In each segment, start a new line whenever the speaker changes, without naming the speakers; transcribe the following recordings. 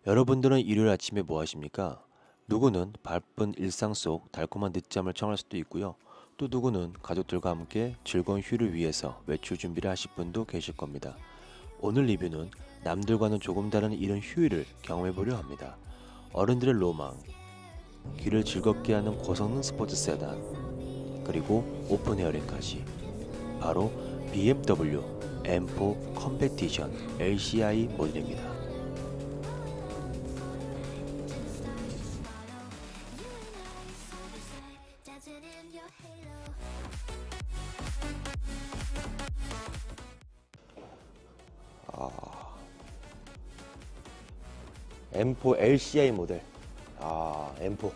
여러분들은 일요일 아침에 뭐 하십니까? 누구는 바쁜 일상 속 달콤한 늦잠을 청할 수도 있고요. 또 누구는 가족들과 함께 즐거운 휴를 위해서 외출 준비를 하실 분도 계실 겁니다. 오늘 리뷰는 남들과는 조금 다른 이런 휴일을 경험해 보려 합니다. 어른들의 로망, 귀를 즐겁게 하는 고성능 스포츠 세단, 그리고 오픈 에어링까지. 바로 BMW M4 컴패티션 LCI 모델입니다. M4 LCI 모델. M4.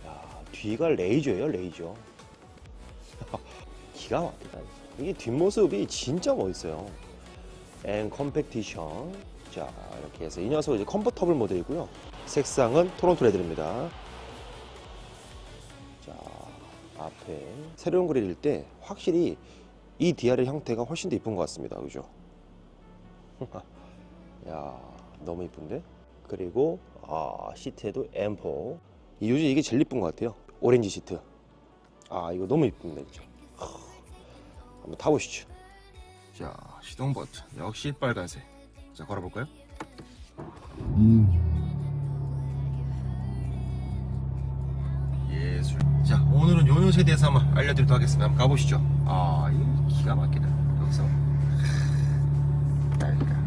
야, 뒤가 레이저예요, 레이저. 기가 막히다. 이게 뒷모습이 진짜 멋있어요. M 컴패티션. 자, 이렇게 해서 이 녀석은 이제 컴포터블 모델이고요. 색상은 토론토 레드입니다. 자, 앞에 새로운 그릴일 때 확실히 이 DRL 형태가 훨씬 더 이쁜 것 같습니다. 그죠? 야, 너무 이쁜데? 그리고 시트에도 M4. 요즘 이게 제일 이쁜 것 같아요. 오렌지 시트. 이거 너무 이쁩니다, 진짜. 한번 타보시죠.
자, 시동 버튼 역시 빨간색. 자, 걸어볼까요? 예술. 자, 오늘은 요 녀석에 대해서 한번 알려드리도록 하겠습니다. 한번 가보시죠. 이거 기가 막히다. 여기서 딸까.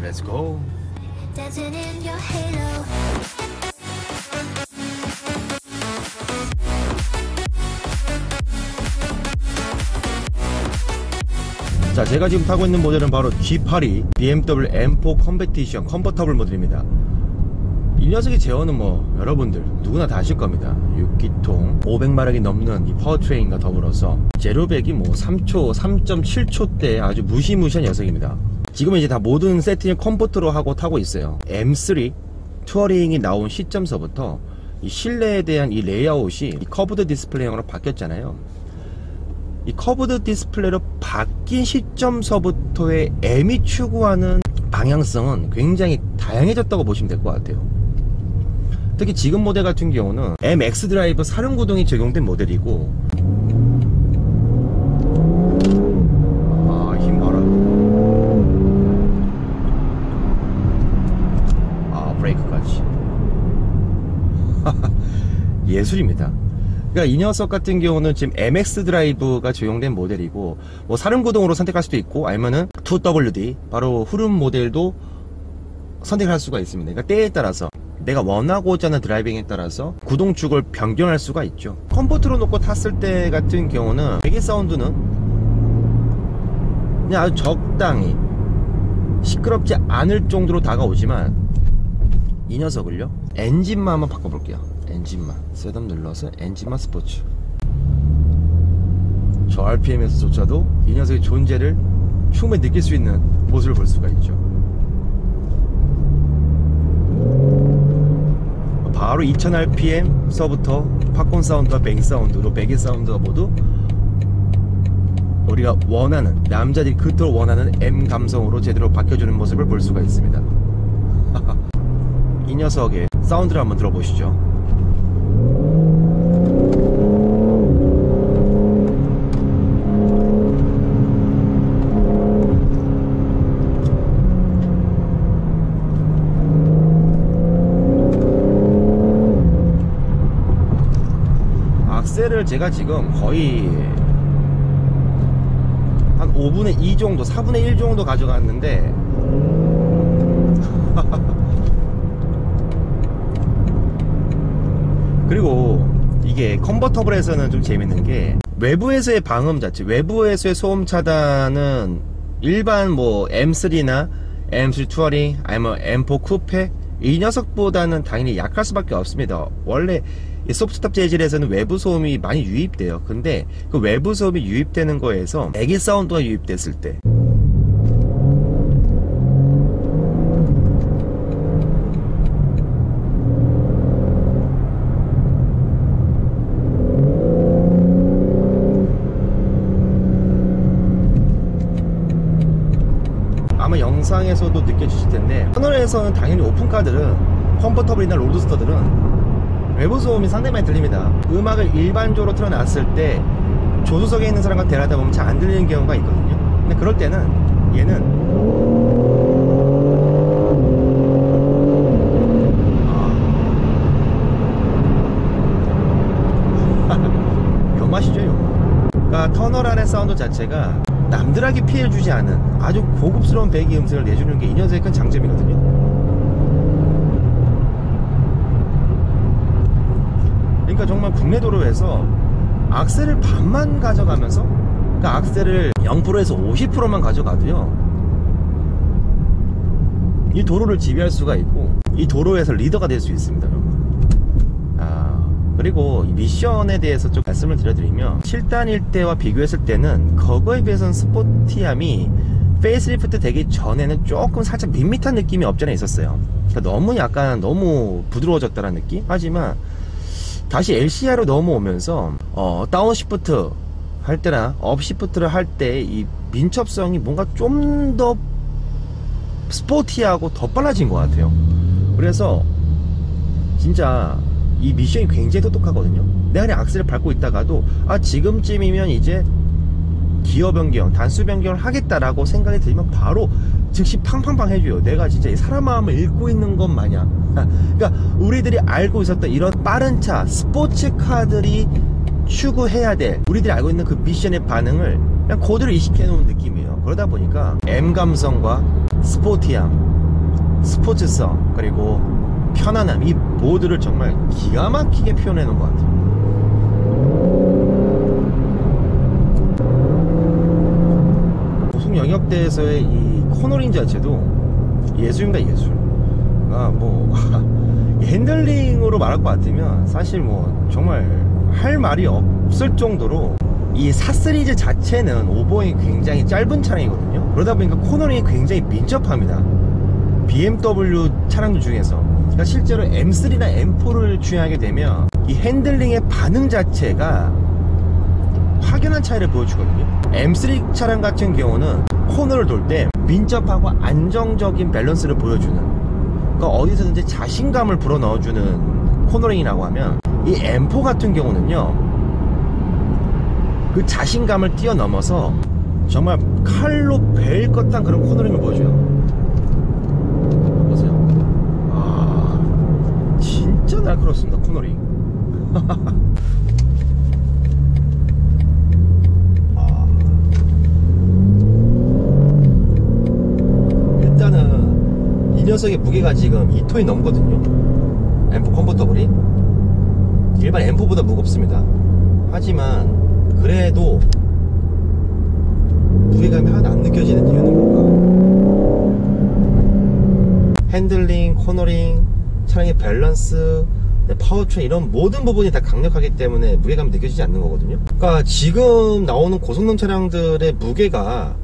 Let's go.
Dancing in your halo.
자, 제가 지금 타고 있는 모델은 바로 G82 BMW M4 컴패티션 컨버터블 모델입니다. 이 녀석의 제어는 뭐 여러분들 누구나 다 아실 겁니다. 6기통 500마력이 넘는 이 파워트레인과 더불어서 제로백이 뭐 3초, 3.7초대 아주 무시무시한 녀석입니다. 지금은 이제 다 모든 세팅을 컴포트로 하고 타고 있어요. M3 투어링이 나온 시점서부터 이 실내에 대한 이 레이아웃이 이 커브드 디스플레이형으로 바뀌었잖아요. 이 커브드 디스플레이로 바뀐 시점서부터의 M이 추구하는 방향성은 굉장히 다양해졌다고 보시면 될 것 같아요. 특히 지금 모델 같은 경우는 MX 드라이브 사륜구동이 적용된 모델이고, 힘 봐라. 브레이크까지. 예술입니다. 그러니까 이 녀석 같은 경우는 지금 MX 드라이브가 적용된 모델이고, 뭐 사륜구동으로 선택할 수도 있고, 아니면은 2WD 바로 후륜 모델도 선택할 수가 있습니다. 그러니까 때에 따라서 내가 원하고자 하는 드라이빙에 따라서 구동축을 변경할 수가 있죠. 컴포트로 놓고 탔을 때 같은 경우는 배기 사운드는 그냥 아주 적당히 시끄럽지 않을 정도로 다가오지만, 이 녀석을요, 엔진만 한번 바꿔볼게요. 엔진만 셋업 눌러서 엔진만 스포츠. 저 RPM에서조차도 이 녀석의 존재를 충분히 느낄 수 있는 모습을 볼 수가 있죠. 바로 2000rpm서부터 팝콘 사운드와 배기 사운드로 배기 사운드가 모두 우리가 원하는, 남자들이 그토록 원하는 M 감성으로 제대로 바뀌어주는 모습을 볼 수가 있습니다. 이 녀석의 사운드를 한번 들어보시죠. 악셀을 제가 지금 거의 한 5분의 2 정도, 4분의 1 정도 가져갔는데 그리고 이게 컨버터블에서는 좀 재밌는 게, 외부에서의 방음 자체, 외부에서의 소음 차단은 일반 뭐 M3나 M3 투어링 아니면 M4 쿠페 이 녀석보다는 당연히 약할 수밖에 없습니다. 원래 이 소프트탑 재질에서는 외부 소음이 많이 유입돼요. 근데 그 외부 소음이 유입되는 거에서 배기 사운드가 유입됐을 때 영상에서도 느껴지실 텐데, 터널에서는 당연히 오픈카들은, 컴포터블이나 로드스터들은 외부 소음이 상당히 많이 들립니다. 음악을 일반적으로 틀어놨을 때 조수석에 있는 사람과 대화하다 보면 잘 안 들리는 경우가 있거든요. 근데 그럴 때는 얘는 그러니까 터널 안의 사운드 자체가 남들에게 피해를 주지 않은 아주 고급스러운 배기 음색을 내주는 게 이 녀석의 큰 장점이거든요. 그러니까 정말 국내 도로에서 악셀을 반만 가져가면서, 그러니까 악셀을 0%에서 50%만 가져가도요, 이 도로를 지배할 수가 있고 이 도로에서 리더가 될 수 있습니다, 여러분. 그리고 이 미션에 대해서 좀 말씀을 드려드리면, 7단일 때와 비교했을 때는 그거에 비해서는 스포티함이 페이스리프트 되기 전에는 조금 살짝 밋밋한 느낌이 없잖아 있었어요. 그러니까 너무 부드러워졌다는 느낌? 하지만 다시 LCR로 넘어오면서 다운시프트 할 때나 업시프트를 할 때 이 민첩성이 뭔가 좀 더 스포티하고 더 빨라진 것 같아요. 그래서 진짜 이 미션이 굉장히 똑똑하거든요. 내가 그냥 악셀을 밟고 있다가도 지금쯤이면 이제 기어 변경, 단수 변경을 하겠다라고 생각이 들면 바로 즉시 팡팡팡 해줘요. 내가 진짜 이 사람 마음을 읽고 있는 것 마냥. 그러니까 우리들이 알고 있었던 이런 빠른 차, 스포츠카들이 추구해야 될, 우리들이 알고 있는 그 미션의 반응을 그냥 그대로 이식해 놓은 느낌이에요. 그러다 보니까 M 감성과 스포티함, 스포츠성, 그리고 편안함, 이 모두를 정말 기가 막히게 표현해 놓은 것 같아요. 고속 영역대에서의 이 코너링 자체도 예술입니다, 예술. 핸들링으로 말할 것 같으면 사실 정말 할 말이 없을 정도로 이 4시리즈 자체는 오버행이 굉장히 짧은 차량이거든요. 그러다 보니까 코너링이 굉장히 민첩합니다. BMW 차량들 중에서. 그러니까 실제로 M3나 M4를 주행하게 되면 이 핸들링의 반응 자체가 확연한 차이를 보여주거든요. M3 차량 같은 경우는 코너를 돌 때 민첩하고 안정적인 밸런스를 보여주는, 그러니까 어디서든지 자신감을 불어넣어주는 코너링이라고 하면, 이 M4 같은 경우는요, 그 자신감을 뛰어넘어서 정말 칼로 베일 것한 그런 코너링을 보여줘요. 보세요. 진짜 날카롭습니다, 코너링. 일단은 이 녀석의 무게가 지금 2톤이 넘거든요. M4 컴포터블이 일반 M4보다 무겁습니다. 하지만 그래도 무게감이 하나도 안 느껴지는 이유는 뭘까? 핸들링, 코너링, 차량의 밸런스, 파워트레인, 이런 모든 부분이 다 강력하기 때문에 무게감이 느껴지지 않는 거거든요. 그러니까 지금 나오는 고성능 차량들의 무게가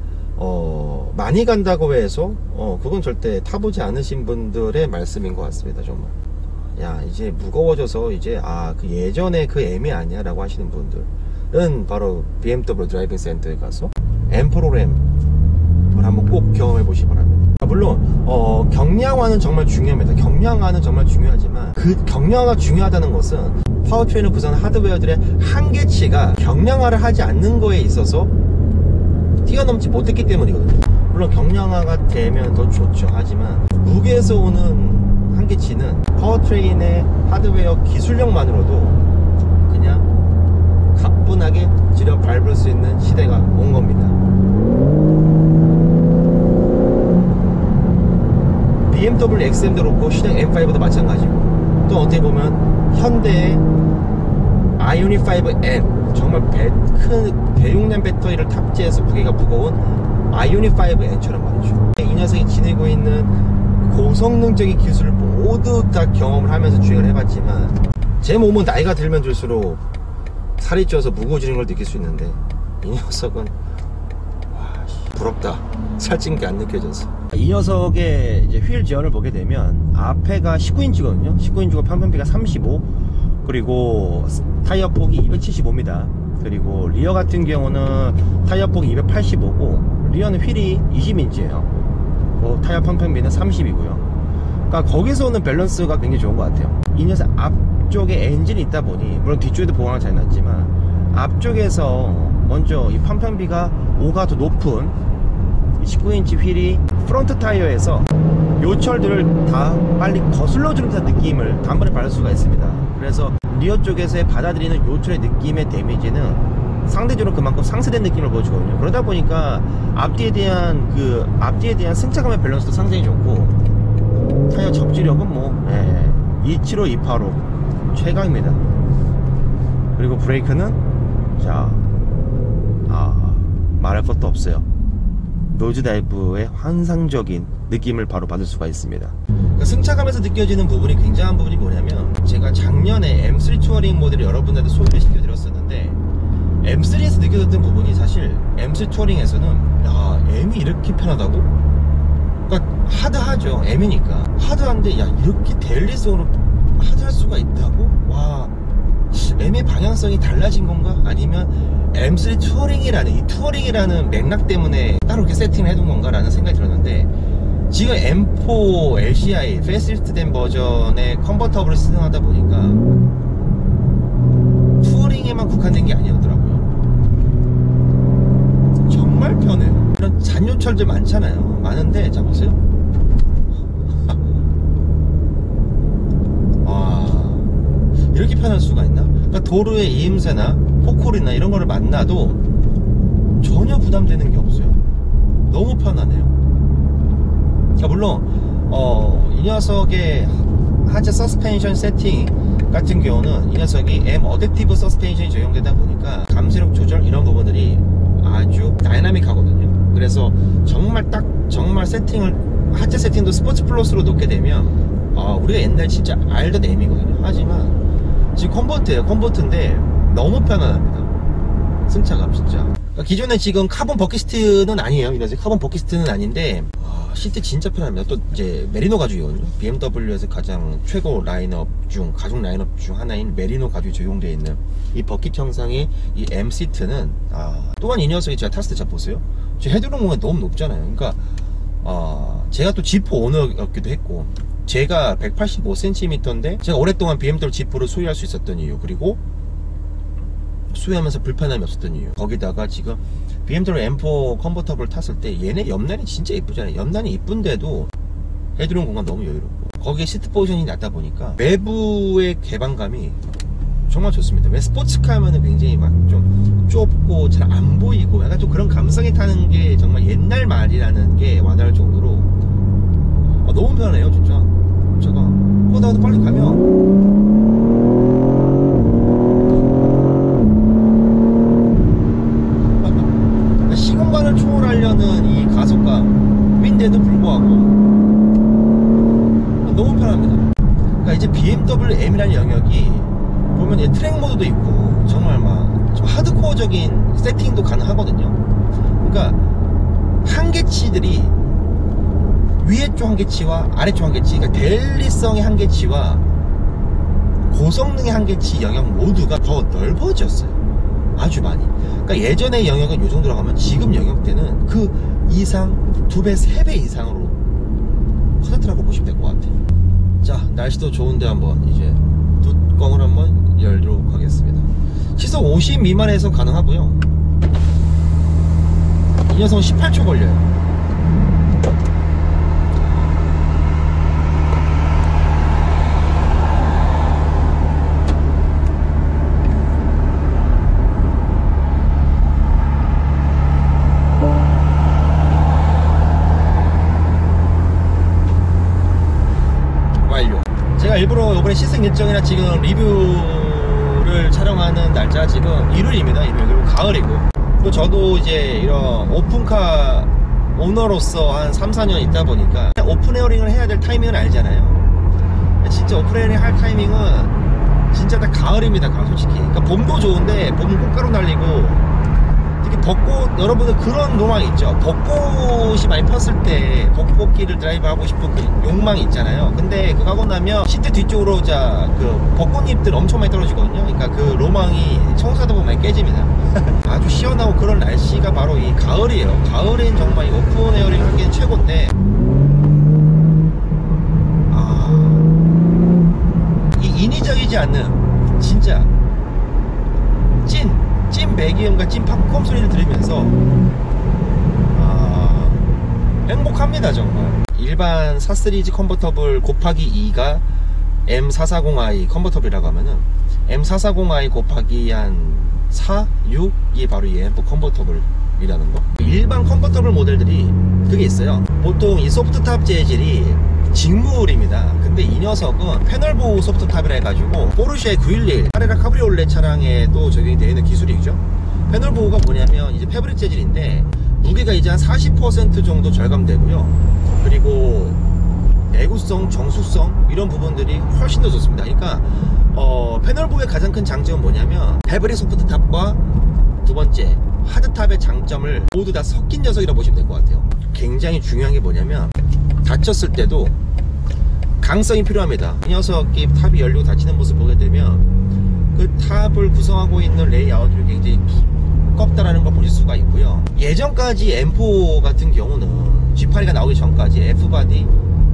많이 간다고 해서 그건 절대 타보지 않으신 분들의 말씀인 것 같습니다. 정말 야, 이제 무거워져서 이제 그 예전에 그 M이 아니야 라고 하시는 분들은 바로 BMW 드라이빙 센터에 가서 M 프로그램을 한번 꼭 경험해 보시기 바랍니다. 물론 경량화는 정말 중요합니다. 경량화는 정말 중요하지만 그 경량화가 중요하다는 것은 파워트레인을 구성하는 하드웨어들의 한계치가 경량화를 하지 않는 거에 있어서 뛰어넘지 못했기 때문이거든요. 물론 경량화가 되면 더 좋죠. 하지만 무게에서 오는 한계치는 파워트레인의 하드웨어 기술력만으로도 그냥 가뿐하게 지려 밟을 수 있는 시대가 온 겁니다. BMW XM도 그렇고 시장 M5도 마찬가지고, 또 어떻게 보면 현대의 아이오닉 5N, 정말 큰 대용량 배터리를 탑재해서 무게가 무거운 아이오닉 5N처럼 말이죠. 이 녀석이 지니고 있는 고성능적인 기술을 모두 다 경험을 하면서 주행을 해봤지만, 제 몸은 나이가 들면 들수록 살이 쪄서 무거워지는 걸 느낄 수 있는데 이 녀석은 부럽다. 살찐 게 안 느껴져서. 이 녀석의 이제 휠 지연을 보게 되면 앞에가 19인치거든요 19인치고 평평비가 35, 그리고 타이어 폭이 275입니다 그리고 리어 같은 경우는 타이어 폭이 285고 리어는 휠이 20인치예요 타이어 평평비는 30이고요. 그러니까 거기서 오는 밸런스가 굉장히 좋은 것 같아요. 이 녀석 앞쪽에 엔진이 있다 보니, 물론 뒤쪽에도 보강을 잘 놨지만 앞쪽에서 먼저 이 평평비가 5가 더 높은 19인치 휠이 프론트 타이어에서 요철들을 다 빨리 거슬러주는 듯한 느낌을 단번에 받을 수가 있습니다. 그래서 리어 쪽에서의 받아들이는 요철의 느낌의 데미지는 상대적으로 그만큼 상쇄된 느낌을 보여주거든요. 그러다 보니까 앞뒤에 대한 승차감의 밸런스도 상당히 좋고, 타이어 접지력은 275, 285 최강입니다. 그리고 브레이크는 말할 것도 없어요. 노즈 다이브의 환상적인 느낌을 바로 받을 수가 있습니다. 그러니까 승차감에서 느껴지는 부분이 굉장한 부분이 뭐냐면, 제가 작년에 M3 투어링 모델을 여러분들한테 소개를 시켜드렸었는데, M3에서 느껴졌던 부분이 사실 M3 투어링에서는 M이 이렇게 편하다고? 그러니까 하드하죠. M이니까 하드한데 이렇게 데일리성으로 하드할 수가 있다고? 와, M의 방향성이 달라진 건가? 아니면 M3 투어링이라는 이 투어링이라는 맥락 때문에 따로 이렇게 세팅을 해둔 건가? 라는 생각이 들었는데, 지금 M4 LCI 페이스리프트된 버전의 컨버터블을 시승하다 보니까 투어링에만 국한된 게 아니었더라고요. 정말 편해요. 이런 잔요철들 많잖아요. 많은데, 자 보세요. 이렇게 편할 수가 있나? 그러니까 도로의 이음새나 포콜이나 이런 거를 만나도 전혀 부담되는 게 없어요. 너무 편하네요. 그러니까 물론 이 녀석의 하체 서스펜션 세팅 같은 경우는 이 녀석이 M 어댑티브 서스펜션이 적용되다 보니까 감속력 조절 이런 부분들이 아주 다이나믹하거든요. 그래서 정말 세팅을, 하체 세팅도 스포츠 플러스로 놓게 되면 우리가 옛날 진짜 알던 M이거든요. 하지만 지금 컨버트인데 너무 편안합니다. 승차감 진짜. 그러니까 기존에 지금 카본 버킷시트는 아니에요. 이래서 카본 버킷시트는 아닌데 시트 진짜 편합니다. 또 이제 메리노 가죽이거든요. BMW에서 가장 최고 라인업 중, 가죽 라인업 중 하나인 메리노 가죽이 적용되어 있는 이 버킷 형상의 이 M 시트는 또한 이 녀석이 제가 탔을 때 잘 보세요. 제 헤드룸 공간이 너무 높잖아요. 그러니까 제가 또 지프 오너였기도 했고, 제가 185cm인데 제가 오랫동안 BMW 지프를 소유할 수 있었던 이유, 그리고 소유하면서 불편함이 없었던 이유, 거기다가 지금 BMW M4 컨버터블 탔을 때 얘네 옆난이 진짜 이쁘잖아요. 옆난이 이쁜데도 헤드룸 공간 너무 여유롭고, 거기에 시트 포지션이 낮다 보니까 외부의 개방감이 정말 좋습니다. 왜 스포츠카면은 굉장히 막 좀 좁고 잘 안 보이고 약간 좀 그런 감성이 타는 게 정말 옛날 말이라는 게 와닿을 정도로 너무 편해요 진짜. 제가 나도 빨리 가면 시공간을 초월하려는 이 가속감인데도 불구하고 너무 편합니다. 그러니까 이제 BMW M이라는 영역이 보면 이제 트랙 모드도 있고 정말 막 좀 하드코어적인 세팅도 가능하거든요. 그러니까 한계치들이 위에 쪽 한계치와 아래 쪽 한계치, 그러니까 데일리성의 한계치와 고성능의 한계치 영역 모두가 더 넓어졌어요. 아주 많이. 그러니까 예전의 영역은 요 정도로 가면 지금 영역 때는 그 이상 2배, 3배 이상으로 커졌더라고 보시면 될 것 같아요. 자, 날씨도 좋은데 한번 이제 뚜껑을 한번 열도록 하겠습니다. 시속 50 미만에서 가능하고요. 이 녀석은 18초 걸려요. 일부러 이번에 시승 일정이나 지금 리뷰를 촬영하는 날짜가 지금 일요일입니다. 일요일. 그리고 가을이고, 또 저도 이제 이런 오픈카 오너로서 한 3, 4년 있다 보니까 오픈 에어링을 해야 될 타이밍은 알잖아요. 진짜 오픈 에어링 할 타이밍은 진짜 다 가을입니다. 가을 솔직히. 그러니까 봄도 좋은데 봄은 꽃가루 날리고, 특히 벚꽃, 여러분들 그런 로망 있죠. 벚꽃이 많이 폈을 때 벚꽃길을 드라이브 하고 싶은 그 욕망이 있잖아요. 근데 그거 하고 나면 시트 뒤쪽으로 그 벚꽃잎들 엄청 많이 떨어지거든요. 그러니까 그 로망이 청소하다 보면 많이 깨집니다. 아주 시원하고 그런 날씨가 바로 이 가을이에요. 가을엔 정말 이 오픈 에어링 하기엔 최고인데, 찌푸리지 않는 진짜 찐 배기음과 찐 팝콘 소리를 들으면서 행복합니다 정말. 일반 4시리즈 컨버터블 곱하기 2가 M440i 컨버터블이라고 하면은 M440i 곱하기 한 4, 6이 바로 이 앰프 컨버터블이라는 거. 일반 컨버터블 모델들이 그게 있어요. 보통 이 소프트탑 재질이 직물입니다. 근데 이 녀석은 패널 보호 소프트탑이라 해가지고 포르쉐 911 카레라 카브리올레 차량에도 적용이 되어 있는 기술이죠. 패널 보호가 뭐냐면 이제 패브릭 재질인데 무게가 이제 한 40% 정도 절감되고요. 그리고 내구성, 정수성 이런 부분들이 훨씬 더 좋습니다. 그러니까 패널 보호의 가장 큰 장점은 뭐냐면 패브릭 소프트탑과 두 번째 하드탑의 장점을 모두 다 섞인 녀석이라고 보시면 될 것 같아요. 굉장히 중요한 게 뭐냐면 다쳤을 때도 강성이 필요합니다. 이 녀석이 탑이 열리고 닫히는 모습을 보게 되면 그 탑을 구성하고 있는 레이아웃이 굉장히 두껍다라는 걸 보실 수가 있고요. 예전까지 M4 같은 경우는 G8가 나오기 전까지 F바디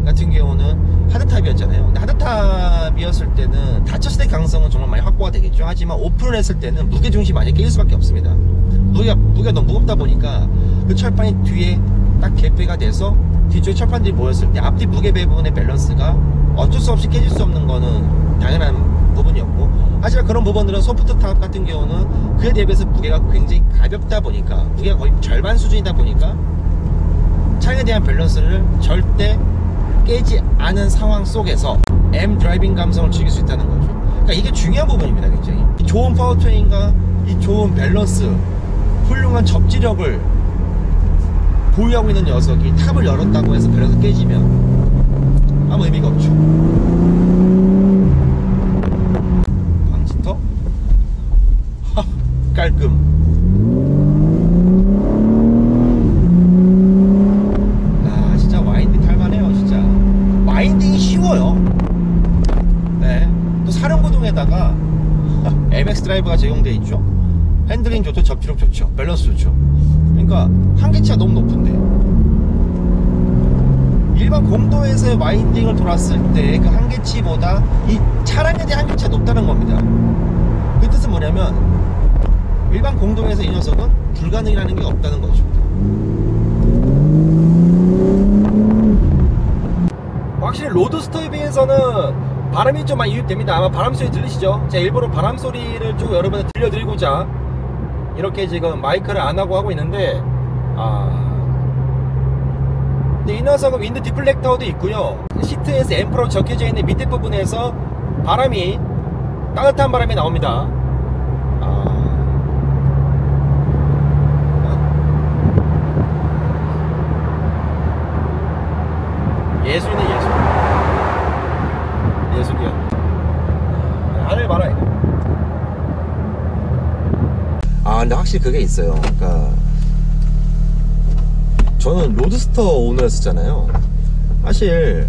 같은 경우는 하드탑이었잖아요. 근데 하드탑이었을 때는 다쳤을 때 강성은 정말 많이 확보가 되겠죠. 하지만 오픈을 했을 때는 무게중심이 많이 깨질 수밖에 없습니다. 무게가 너무 무겁다 보니까 그 철판이 뒤에 딱 개폐가 돼서 뒤쪽에 철판들이 모였을 때 앞뒤 무게 배분의 밸런스가 어쩔 수 없이 깨질 수 없는 거는 당연한 부분이었고, 하지만 그런 부분들은 소프트탑 같은 경우는 그에 대비해서 무게가 굉장히 가볍다 보니까, 무게가 거의 절반 수준이다 보니까 차량에 대한 밸런스를 절대 깨지 않은 상황 속에서 M 드라이빙 감성을 즐길 수 있다는 거죠. 그러니까 이게 중요한 부분입니다. 굉장히 이 좋은 파워트레인과 이 좋은 밸런스, 훌륭한 접지력을 보유하고 있는 녀석이 탑을 열었다고 해서 밸런스 깨지면 아무 의미가 없죠. 방지턱? 깔끔. 진짜 와인딩 탈만해요. 진짜 와인딩이 쉬워요. 네, 또 사륜구동에다가 MX 드라이브가 제공되어 있죠. 핸들링 좋죠, 접지력 좋죠, 밸런스 좋죠. 그러니까 한계치가 너무 높은데, 일반 공도에서의 와인딩을 돌았을 때 그 한계치보다 이 차량에 대한 한계치가 높다는 겁니다. 그 뜻은 뭐냐면 일반 공도에서 이 녀석은 불가능이라는 게 없다는 거죠. 확실히 로드스터에 비해서는 바람이 좀 많이 유입됩니다. 아마 바람 소리 들리시죠? 제가 일부러 바람 소리를 좀 여러분들 들려드리고자 이렇게 지금 마이크를 안 하고 있는데, 근데 이 녀석은 윈드 디플렉터도 있고요. 시트에서 앰프로 적혀져 있는 밑에 부분에서 바람이, 따뜻한 바람이 나옵니다. 예술이네, 예술. 예술이야. 하늘 봐라. 근데 확실히 그게 있어요. 그러니까 저는 로드스터 오너였었잖아요. 사실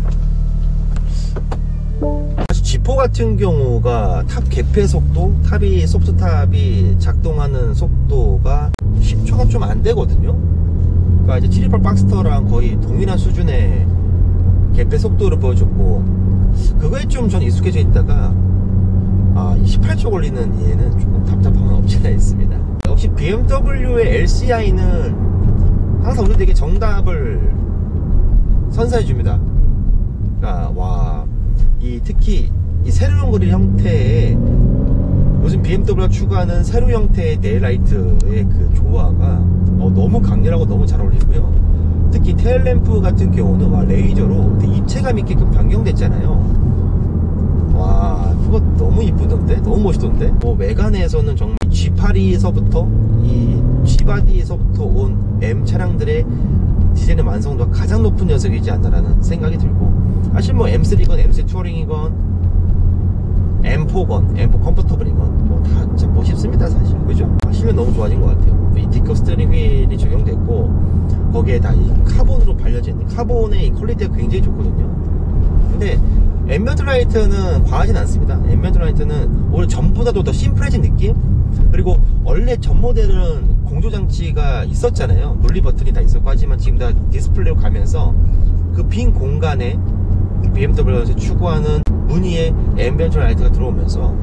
G4 같은 경우가 탑 개폐 속도, 탑이 소프트탑이 작동하는 속도가 10초가 좀 안 되거든요. 그러니까 이제 728 박스터랑 거의 동일한 수준의 개폐 속도를 보여줬고, 그거에 좀 전 익숙해져 있다가 18초 걸리는 얘는 조금 답답함은 없지않아 있습니다. 역시 BMW의 LCI는 항상 우리들에게 정답을 선사해줍니다. 그러니까 특히 이 세로 그릴 형태의, 요즘 BMW가 추구하는 세로 형태의 네일라이트의 그 조화가 너무 강렬하고 너무 잘 어울리고요. 특히 테일램프 같은 경우는 레이저로 되게 입체감 있게 변경됐잖아요. 그거 너무 이쁘던데? 너무 멋있던데? 외관에서는 정말 G8에서부터 이 G바디에서부터 온 M 차량들의 디자인의 완성도가 가장 높은 녀석이지 않나라는 생각이 들고, 사실 M3건 M3 투어링이건 M4건 M4 컴포터블이건 다 진짜 멋있습니다 사실. 그죠? 실내 너무 좋아진 것 같아요. 이 D컵 스티어링 휠이 적용됐고, 거기에 다 이 카본으로 발려진, 카본의 이 퀄리티가 굉장히 좋거든요. 근데 앰비언트 라이트는 과하진 않습니다. 앰비언트 라이트는 오히려 전보다도 더 심플해진 느낌? 그리고 원래 전 모델은 공조장치가 있었잖아요. 분리 버튼이 다 있었고, 하지만 지금 다 디스플레이로 가면서 그 빈 공간에 BMW에서 추구하는 무늬의 앰비언트 라이트가 들어오면서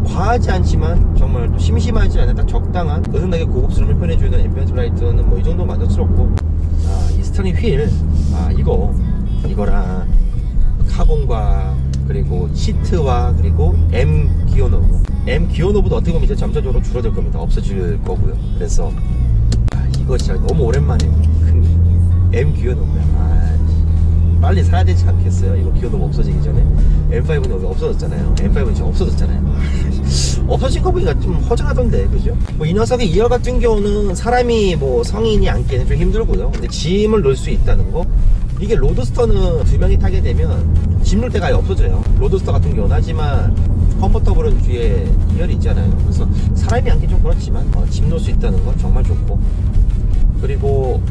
과하지 않지만 정말 또 심심하지 않은 딱 적당한 은은하게 고급스러움을 표현해주는 앰비언트 라이트는 뭐 이 정도 만족스럽고, 이 스터링 휠, 이거랑 카본과 그리고 시트와 그리고 M 기어 노브, M 기어 노브도 어떻게 보면 이제 점차적으로 줄어들 겁니다. 없어질 거고요. 그래서 이거 진짜 너무 오랜만에 큰 M 기어 노브야. 빨리 사야 되지 않겠어요? 이거 기어 노브 없어지기 전에. M5는 여기 없어졌잖아요. M5는 지금 없어졌잖아요. 없어진 거 보니까 좀 허전하던데, 그죠? 뭐 이 녀석의 2열 같은 경우는 사람이 뭐 성인이 앉기에는 좀 힘들고요. 근데 짐을 넣을 수 있다는 거. 이게 로드스터는 2명이 타게 되면 짐 넣을 데가 아예 없어져요. 로드스터 같은 경우는. 하지만 컨버터블은 뒤에 2열이 있잖아요. 그래서 사람이 앉기 좀 그렇지만 짐 넣을 수 있다는 건 정말 좋고, 그리고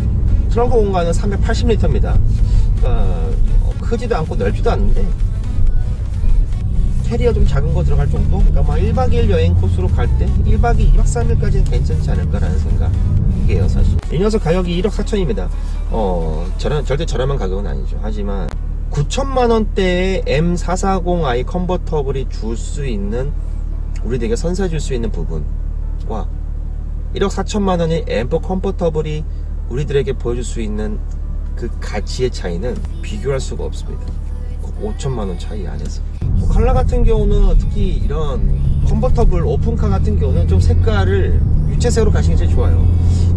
트렁크 공간은 380리터입니다 그러니까 크지도 않고 넓지도 않은데 캐리어 좀 작은 거 들어갈 정도? 그러니까 막 1박 2일 여행 코스로 갈 때 1박 2일, 2박 3일까지는 괜찮지 않을까라는 생각이에요. 사실 이 녀석 가격이 1억 4천입니다 절대 저렴한 가격은 아니죠. 하지만 9천만원대의 M440i 컨버터블이 줄 수 있는, 우리에게 선사해 줄 수 있는 부분과 1억 4천만원의 M4 컨버터블이 우리들에게 보여줄 수 있는 그 가치의 차이는 비교할 수가 없습니다. 5천만원 차이 안에서. 컬러 같은 경우는 특히 이런 컨버터블 오픈카 같은 경우는 좀 색깔을 유채색으로 가시는 게 제일 좋아요.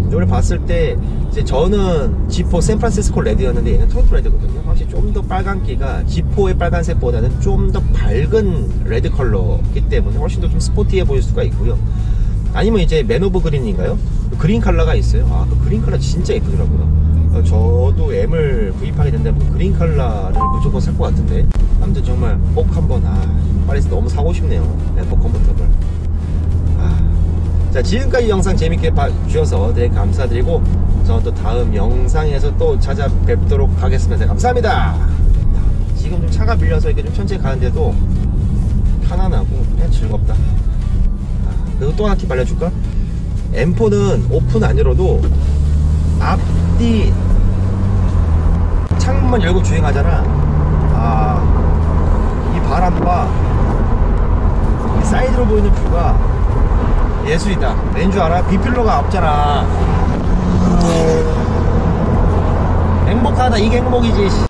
이걸 봤을 때 이제 저는 G4 샌프란시스코 레드였는데 얘는 토론토 레드거든요. 확실히 좀 더 빨간기가 G4의 빨간색보다는 좀 더 밝은 레드 컬러이기 때문에 훨씬 더 좀 스포티해 보일 수가 있고요. 아니면 이제 맨 오브 그린인가요? 그린 컬러가 있어요. 그 그린 컬러 진짜 예쁘더라고요. 저도 M을 구입하게 된다면 그린 컬러를 무조건 살 것 같은데, 아무튼 정말 꼭 한번 파리에서 너무 사고 싶네요. M4 컨버터블. 자, 지금까지 영상 재밌게 봐주셔서 되게 감사드리고, 저는 또 다음 영상에서 또 찾아뵙도록 하겠습니다. 감사합니다. 지금 좀 차가 밀려서 이렇게 좀 천천히 가는데도 편안하고 그냥 즐겁다. 그리고 또 하나 팁 알려줄까? M4는 오픈 안 열어도 앞뒤 창문만 열고 주행하잖아. 이 바람과 이 사이드로 보이는 뷰가 예술이다. 왠 줄 알아? 비필러가 없잖아. 행복하다. 이게 행복이지.